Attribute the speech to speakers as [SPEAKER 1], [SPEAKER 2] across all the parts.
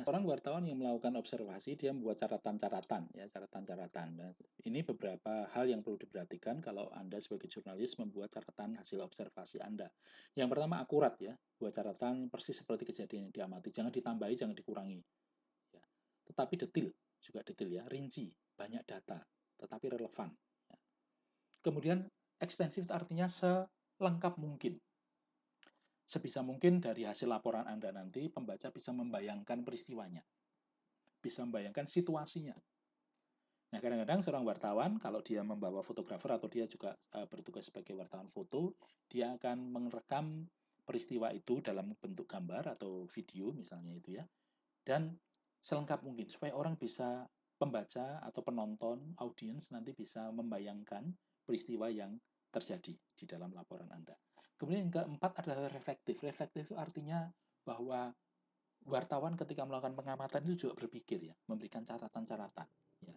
[SPEAKER 1] seorang wartawan yang melakukan observasi, dia membuat catatan-catatan, ya, catatan-catatan. Nah, ini beberapa hal yang perlu diperhatikan kalau Anda sebagai jurnalis membuat catatan hasil observasi Anda. Yang pertama akurat ya, buat catatan persis seperti kejadian yang diamati. Jangan ditambahi, jangan dikurangi. Ya. Tetapi detail, juga detail ya, rinci, banyak data, tetapi relevan. Ya. Kemudian ekstensif artinya selengkap mungkin. Sebisa mungkin dari hasil laporan Anda nanti, pembaca bisa membayangkan peristiwanya, bisa membayangkan situasinya. Nah, kadang-kadang seorang wartawan, kalau dia membawa fotografer atau dia juga bertugas sebagai wartawan foto, dia akan merekam peristiwa itu dalam bentuk gambar atau video misalnya itu ya, dan selengkap mungkin supaya orang bisa, pembaca atau penonton, audiens nanti bisa membayangkan peristiwa yang terjadi di dalam laporan Anda. Kemudian yang keempat adalah reflektif. Reflektif itu artinya bahwa wartawan ketika melakukan pengamatan itu juga berpikir ya, memberikan catatan-catatan. Ya.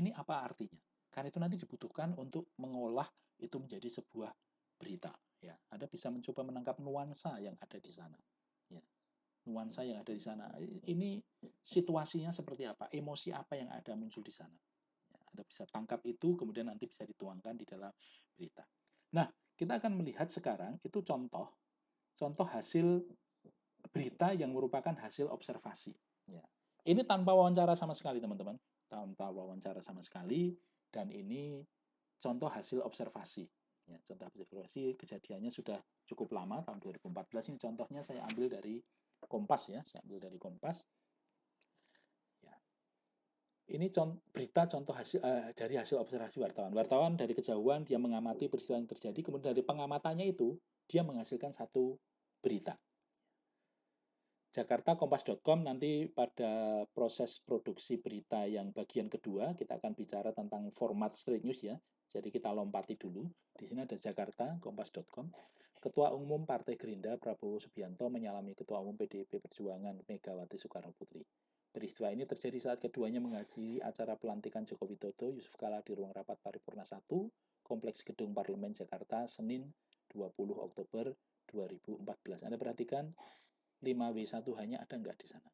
[SPEAKER 1] Ini apa artinya? Karena itu nanti dibutuhkan untuk mengolah itu menjadi sebuah berita. Ya, Anda bisa mencoba menangkap nuansa yang ada di sana. Ya, nuansa yang ada di sana. Ini situasinya seperti apa? Emosi apa yang ada muncul di sana? Ya, Anda bisa tangkap itu, kemudian nanti bisa dituangkan di dalam berita. Nah, kita akan melihat sekarang itu contoh hasil berita yang merupakan hasil observasi. Ya. Ini tanpa wawancara sama sekali, teman-teman. Tanpa wawancara sama sekali, dan ini contoh hasil observasi. Ya, contoh observasi kejadiannya sudah cukup lama, tahun 2014. Ini contohnya saya ambil dari Kompas ya, saya ambil dari Kompas. Ya. Ini berita contoh dari hasil observasi wartawan. Wartawan dari kejauhan dia mengamati peristiwa yang terjadi, kemudian dari pengamatannya itu dia menghasilkan satu berita. Jakarta Kompas.com nanti pada proses produksi berita yang bagian kedua kita akan bicara tentang format straight news ya. Jadi kita lompati dulu. Di sini ada Jakarta Kompas.com. Ketua Umum Partai Gerindra Prabowo Subianto menyalami Ketua Umum PDIP Perjuangan Megawati Soekarno Putri. Peristiwa ini terjadi saat keduanya menghadiri acara pelantikan Joko Widodo Yusuf Kala di ruang rapat Paripurna 1, Kompleks Gedung Parlemen Jakarta, Senin 20 Oktober 2014. Anda perhatikan 5W1 hanya ada nggak di sana?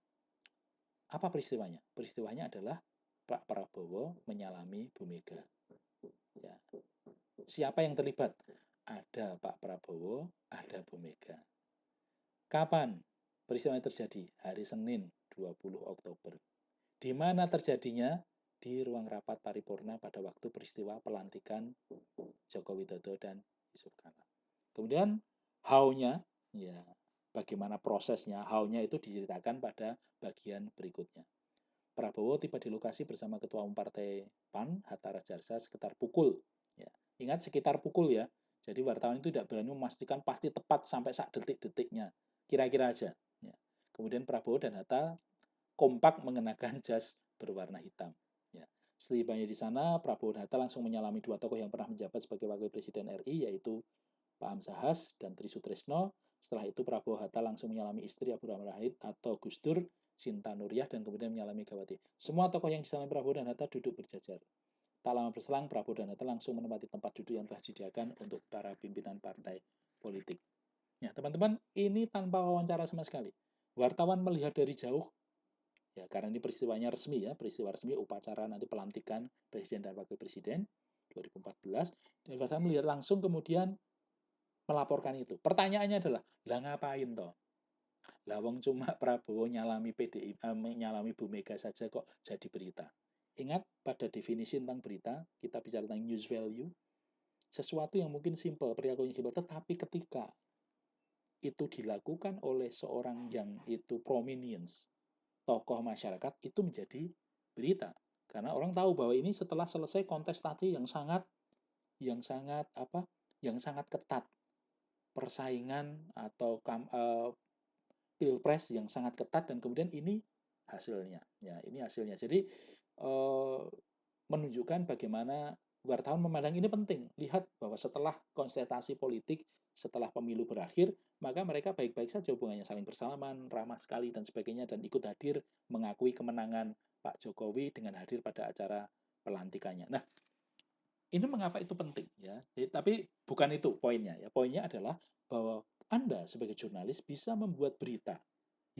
[SPEAKER 1] Apa peristiwanya? Peristiwanya adalah Pak Prabowo menyalami Bu Mega. Ya. Siapa yang terlibat? Ada Pak Prabowo, ada Bu Mega. Kapan peristiwa terjadi? Hari Senin 20 Oktober. Di mana terjadinya? Di ruang rapat paripurna pada waktu peristiwa pelantikan Joko Widodo dan Yusuf Kala. Kemudian how-nya, ya bagaimana prosesnya, how-nya itu diceritakan pada bagian berikutnya. Prabowo tiba di lokasi bersama Ketua Umum Partai PAN, Hatta Rajasa, sekitar pukul. Ya. Ingat sekitar pukul ya. Jadi wartawan itu tidak berani memastikan pasti tepat sampai sak detik-detiknya. Kira-kira aja. Ya. Kemudian Prabowo dan Hatta kompak mengenakan jas berwarna hitam. Ya. Setibanya di sana, Prabowo dan Hatta langsung menyalami dua tokoh yang pernah menjabat sebagai Wakil Presiden RI, yaitu Pak Hamzahas dan Tri Sutresno. Setelah itu Prabowo Hatta langsung menyalami istri Abdurrahman Wahid atau Gus Dur, Sinta Nuriyah, dan kemudian menyalami Megawati. Semua tokoh yang disalami Prabowo dan Hatta duduk berjajar. Tak lama berselang, Prabowo dan Hatta langsung menempati tempat duduk yang telah disediakan untuk para pimpinan partai politik. Ya, teman-teman, ini tanpa wawancara sama sekali. Wartawan melihat dari jauh, ya karena ini peristiwanya resmi ya, peristiwa resmi upacara nanti pelantikan Presiden dan Wakil Presiden 2014, dan wartawan melihat langsung kemudian melaporkan itu. Pertanyaannya adalah, lah ngapain toh? Lah wong cuma Prabowo nyalami PDI, nyalami Bu Mega saja kok jadi berita. Ingat pada definisi tentang berita, kita bicara tentang news value, sesuatu yang mungkin simple, perilaku yang simple, tetapi ketika itu dilakukan oleh seorang yang itu prominence, tokoh masyarakat, itu menjadi berita. Karena orang tahu bahwa ini setelah selesai kontestasi yang sangat ketat, persaingan atau pilpres yang sangat ketat, dan kemudian ini hasilnya. Ya, ini hasilnya. Jadi menunjukkan bagaimana wartawan memandang ini penting. Lihat bahwa setelah konsentrasi politik, setelah pemilu berakhir, maka mereka baik-baik saja hubungannya, saling bersalaman, ramah sekali dan sebagainya, dan ikut hadir mengakui kemenangan Pak Jokowi dengan hadir pada acara pelantikannya. Nah, ini mengapa itu penting ya. Jadi, tapi bukan itu poinnya ya. Poinnya adalah bahwa Anda sebagai jurnalis bisa membuat berita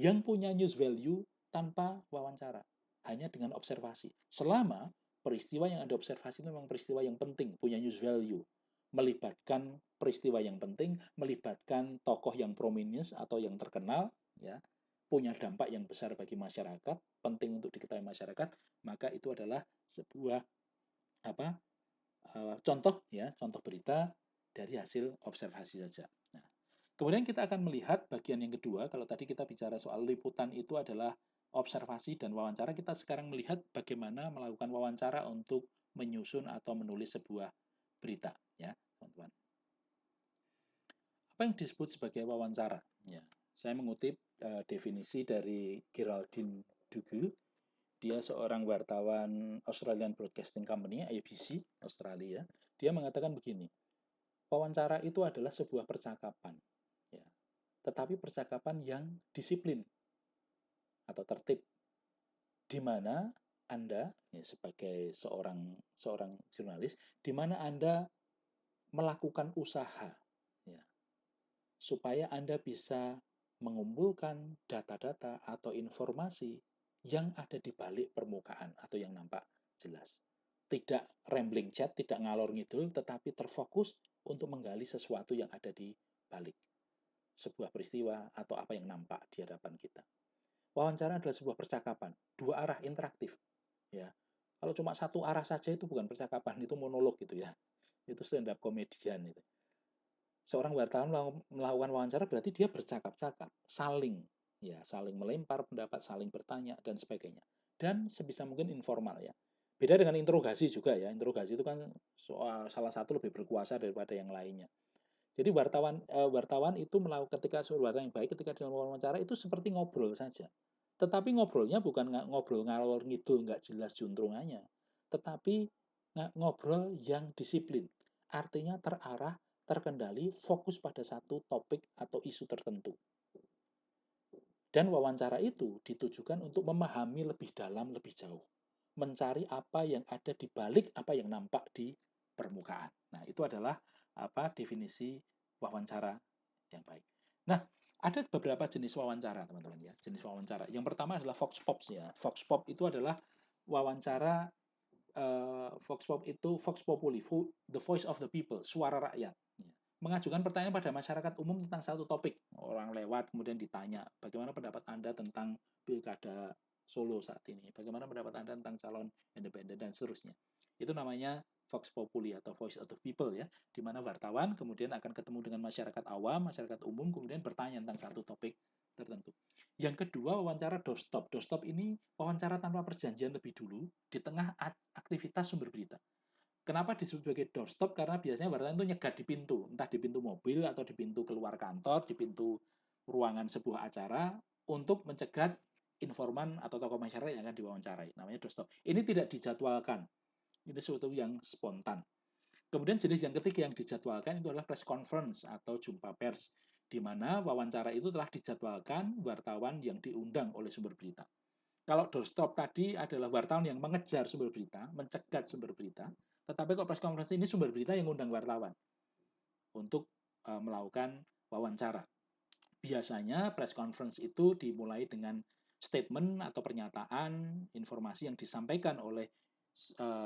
[SPEAKER 1] yang punya news value tanpa wawancara, hanya dengan observasi. Selama peristiwa yang Anda observasi itu memang peristiwa yang penting, punya news value, melibatkan peristiwa yang penting, melibatkan tokoh yang prominent atau yang terkenal, ya, punya dampak yang besar bagi masyarakat, penting untuk diketahui masyarakat, maka itu adalah sebuah apa contoh ya, contoh berita dari hasil observasi saja. Nah, kemudian kita akan melihat bagian yang kedua, kalau tadi kita bicara soal liputan itu adalah observasi dan wawancara, kita sekarang melihat bagaimana melakukan wawancara untuk menyusun atau menulis sebuah berita, ya, teman-teman. Apa yang disebut sebagai wawancara? Ya, saya mengutip definisi dari Geraldine Dugu. Dia seorang wartawan Australian Broadcasting Company, ABC, Australia. Dia mengatakan begini, wawancara itu adalah sebuah percakapan, ya, tetapi percakapan yang disiplin atau tertib, di mana Anda ya, sebagai seorang jurnalis, di mana Anda melakukan usaha, ya, supaya Anda bisa mengumpulkan data-data atau informasi yang ada di balik permukaan atau yang nampak jelas. Tidak rambling chat, tidak ngalor ngidul, tetapi terfokus untuk menggali sesuatu yang ada di balik sebuah peristiwa atau apa yang nampak di hadapan kita. Wawancara adalah sebuah percakapan, dua arah interaktif. Ya, kalau cuma satu arah saja itu bukan percakapan, itu monolog gitu ya. Itu stand up comedian itu. Seorang wartawan melakukan wawancara berarti dia bercakap-cakap, saling melempar pendapat, saling bertanya dan sebagainya. Dan sebisa mungkin informal ya. Beda dengan interogasi juga ya. Interogasi itu kan salah satu lebih berkuasa daripada yang lainnya. Jadi wartawan itu melakukan ketika wartawan yang baik ketika dalam wawancara itu seperti ngobrol saja. Tetapi ngobrolnya bukan ngobrol ngalor ngidul nggak jelas juntrungannya, tetapi ngobrol yang disiplin. Artinya terarah, terkendali, fokus pada satu topik atau isu tertentu. Dan wawancara itu ditujukan untuk memahami lebih dalam, lebih jauh. Mencari apa yang ada di balik apa yang nampak di permukaan. Nah, itu adalah definisi wawancara yang baik. Nah, ada beberapa jenis wawancara, teman-teman ya. Jenis wawancara. Yang pertama adalah Vox Pops ya. Vox Pop itu adalah wawancara Vox Pop itu Vox Populi, the voice of the people, suara rakyat. Mengajukan pertanyaan pada masyarakat umum tentang satu topik. Orang lewat kemudian ditanya, bagaimana pendapat Anda tentang Pilkada Solo saat ini? Bagaimana pendapat Anda tentang calon independen dan seterusnya? Itu namanya Vox Populi atau Voice of the People ya, di mana wartawan kemudian akan ketemu dengan masyarakat awam, masyarakat umum kemudian bertanya tentang satu topik tertentu. Yang kedua, wawancara doorstop. Doorstop ini wawancara tanpa perjanjian lebih dulu di tengah aktivitas sumber berita. Kenapa disebut sebagai doorstop? Karena biasanya wartawan itu nyegat di pintu, entah di pintu mobil atau di pintu keluar kantor, di pintu ruangan sebuah acara untuk mencegat informan atau tokoh masyarakat yang akan diwawancarai. Namanya doorstop. Ini tidak dijadwalkan. Ini sesuatu yang spontan. Kemudian jenis yang ketiga yang dijadwalkan itu adalah press conference atau jumpa pers, di mana wawancara itu telah dijadwalkan wartawan yang diundang oleh sumber berita. Kalau doorstop tadi adalah wartawan yang mengejar sumber berita, mencegat sumber berita, tetapi kalau press conference ini sumber berita yang undang wartawan untuk melakukan wawancara. Biasanya press conference itu dimulai dengan statement atau pernyataan informasi yang disampaikan oleh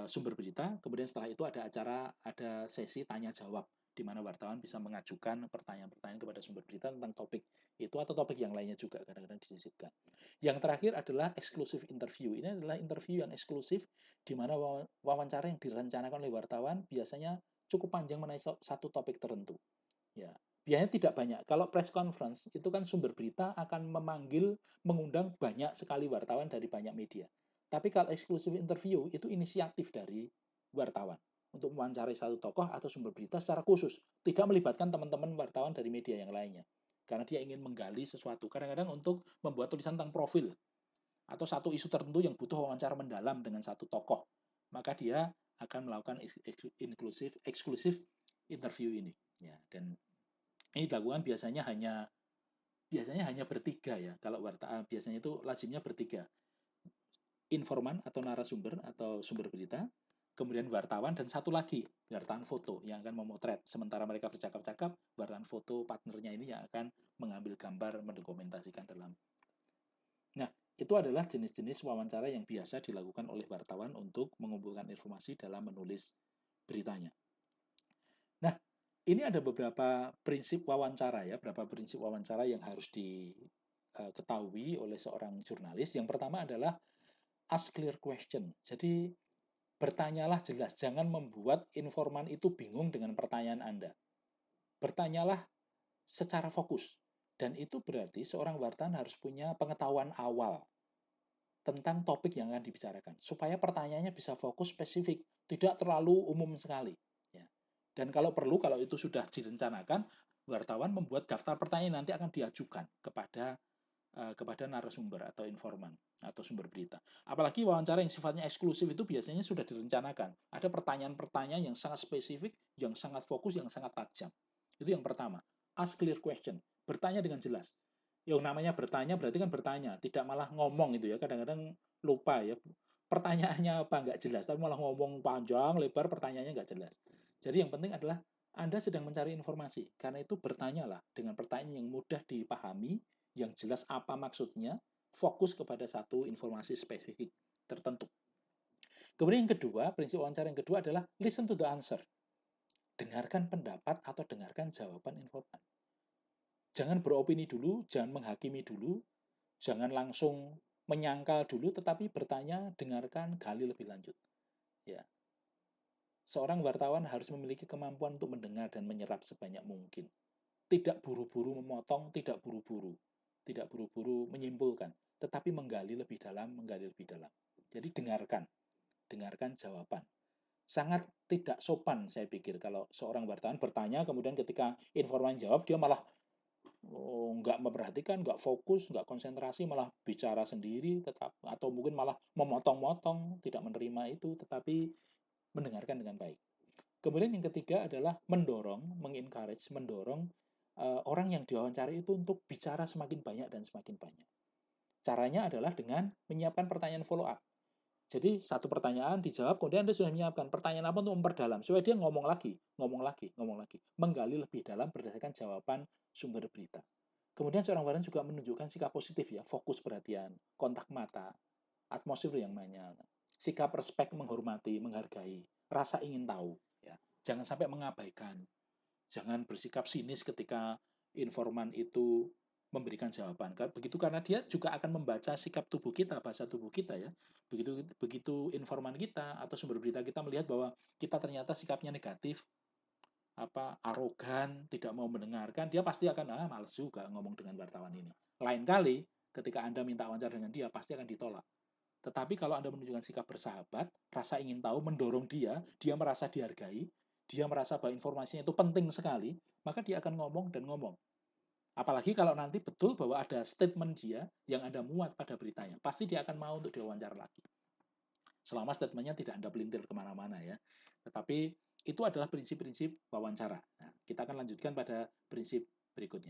[SPEAKER 1] sumber berita, kemudian setelah itu ada sesi tanya jawab di mana wartawan bisa mengajukan pertanyaan-pertanyaan kepada sumber berita tentang topik itu atau topik yang lainnya juga kadang-kadang disisipkan. Yang terakhir adalah exclusive interview. Ini adalah interview yang eksklusif di mana wawancara yang direncanakan oleh wartawan biasanya cukup panjang mengenai satu topik tertentu. Ya, biasanya tidak banyak. Kalau press conference itu kan sumber berita akan mengundang banyak sekali wartawan dari banyak media. Tapi kalau exclusive interview itu inisiatif dari wartawan untuk mewawancarai satu tokoh atau sumber berita secara khusus, tidak melibatkan teman-teman wartawan dari media yang lainnya. Karena dia ingin menggali sesuatu, kadang-kadang untuk membuat tulisan tentang profil atau satu isu tertentu yang butuh wawancara mendalam dengan satu tokoh, maka dia akan melakukan eksklusif interview ini. Ya, dan ini dilakukan biasanya hanya bertiga ya. Kalau biasanya itu lazimnya bertiga. Informan atau narasumber atau sumber berita, kemudian wartawan, dan satu lagi, wartawan foto yang akan memotret. Sementara mereka bercakap-cakap, wartawan foto partnernya ini yang akan mengambil gambar, mendokumentasikan dalam. Nah, Itu adalah jenis-jenis wawancara yang biasa dilakukan oleh wartawan untuk mengumpulkan informasi dalam menulis beritanya. Nah, ini ada beberapa prinsip wawancara ya, beberapa prinsip wawancara yang harus diketahui oleh seorang jurnalis. Yang pertama adalah ask clear question. Jadi bertanyalah jelas, jangan membuat informan itu bingung dengan pertanyaan Anda. Bertanyalah secara fokus. Dan itu berarti seorang wartawan harus punya pengetahuan awal tentang topik yang akan dibicarakan, supaya pertanyaannya bisa fokus spesifik, tidak terlalu umum sekali. Ya. Dan kalau perlu, kalau itu sudah direncanakan, wartawan membuat daftar pertanyaan nanti akan diajukan kepada narasumber atau informan atau sumber berita. Apalagi wawancara yang sifatnya eksklusif itu biasanya sudah direncanakan. Ada pertanyaan-pertanyaan yang sangat spesifik, yang sangat fokus, yang sangat tajam. Itu yang pertama. Ask clear question. Bertanya dengan jelas. Yang namanya bertanya berarti kan bertanya, tidak malah ngomong itu ya. Kadang-kadang lupa ya. Pertanyaannya apa nggak jelas, tapi malah ngomong panjang, lebar, pertanyaannya nggak jelas. Jadi yang penting adalah Anda sedang mencari informasi. Karena itu bertanyalah dengan pertanyaan yang mudah dipahami, yang jelas apa maksudnya, fokus kepada satu informasi spesifik tertentu. Kemudian yang kedua, prinsip wawancara yang kedua adalah listen to the answer. Dengarkan pendapat atau dengarkan jawaban informan. Jangan beropini dulu, jangan menghakimi dulu, jangan langsung menyangkal dulu, tetapi bertanya, dengarkan, gali lebih lanjut. Ya, seorang wartawan harus memiliki kemampuan untuk mendengar dan menyerap sebanyak mungkin. Tidak buru-buru memotong, tidak buru-buru menyimpulkan, tetapi menggali lebih dalam, menggali lebih dalam. Jadi dengarkan jawaban. Sangat tidak sopan saya pikir kalau seorang wartawan bertanya, kemudian ketika informan jawab, dia malah nggak memperhatikan, nggak fokus, nggak konsentrasi, malah bicara sendiri, atau mungkin malah memotong-motong, tidak menerima itu, tetapi mendengarkan dengan baik. Kemudian yang ketiga adalah mendorong, mengencourage, mendorong orang yang diwawancari itu untuk bicara semakin banyak dan semakin banyak. Caranya adalah dengan menyiapkan pertanyaan follow up. Jadi satu pertanyaan dijawab, kemudian Anda sudah menyiapkan pertanyaan apa untuk memperdalam, supaya dia ngomong lagi, ngomong lagi, ngomong lagi, menggali lebih dalam berdasarkan jawaban sumber berita. Kemudian seorang wartawan juga menunjukkan sikap positif ya, fokus perhatian, kontak mata, atmosfer yang banyak, sikap respect, menghormati, menghargai, rasa ingin tahu. Ya. Jangan sampai mengabaikan, jangan bersikap sinis ketika informan itu memberikan jawaban. Begitu karena dia juga akan membaca sikap tubuh kita, bahasa tubuh kita ya. Begitu informan kita atau sumber berita kita melihat bahwa kita ternyata sikapnya negatif, arogan, tidak mau mendengarkan, dia pasti akan males juga ngomong dengan wartawan ini. Lain kali ketika Anda minta wawancara dengan dia pasti akan ditolak. Tetapi kalau Anda menunjukkan sikap bersahabat, rasa ingin tahu, mendorong dia merasa dihargai, dia merasa bahwa informasinya itu penting sekali, maka dia akan ngomong dan ngomong. Apalagi kalau nanti betul bahwa ada statement dia yang Anda muat pada beritanya, pasti dia akan mau untuk diwawancara lagi. Selama statementnya tidak Anda pelintir kemana-mana ya. Tetapi itu adalah prinsip-prinsip wawancara. Nah, kita akan lanjutkan pada prinsip berikutnya.